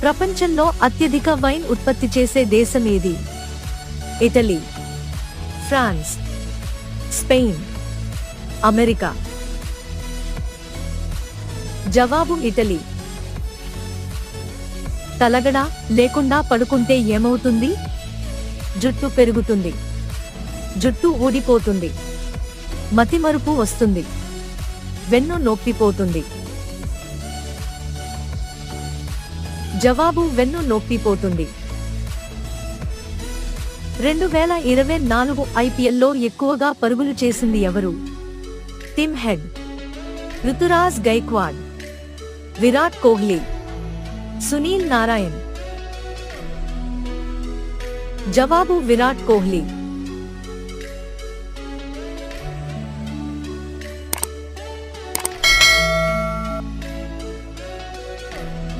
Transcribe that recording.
ప్రపంచంలో అత్యధిక వైన్ ఉత్పత్తి చేసే దేశం ఏది? Italy, France, Spain, America. జవాబు ఇటలీ. తలగడ లేకుండా పడుకుంటే ఏమవుతుంది? జుట్టు పెరుగుతుంది, జుట్టు ఊడిపోతుంది, మతిమరుపు వస్తుంది, వెన్ను నొప్పిపోతుంది. జవాబు వెన్ను నొప్పిపోతుంది. 2024 ఐపీఎల్లో ఎక్కువగా పరుగులు చేసింది ఎవరు? Tim Head, Ruturaj Gaikwad, Virat Kohli, Sunil Narine. జవాబు విరాట్ కోహ్లీ.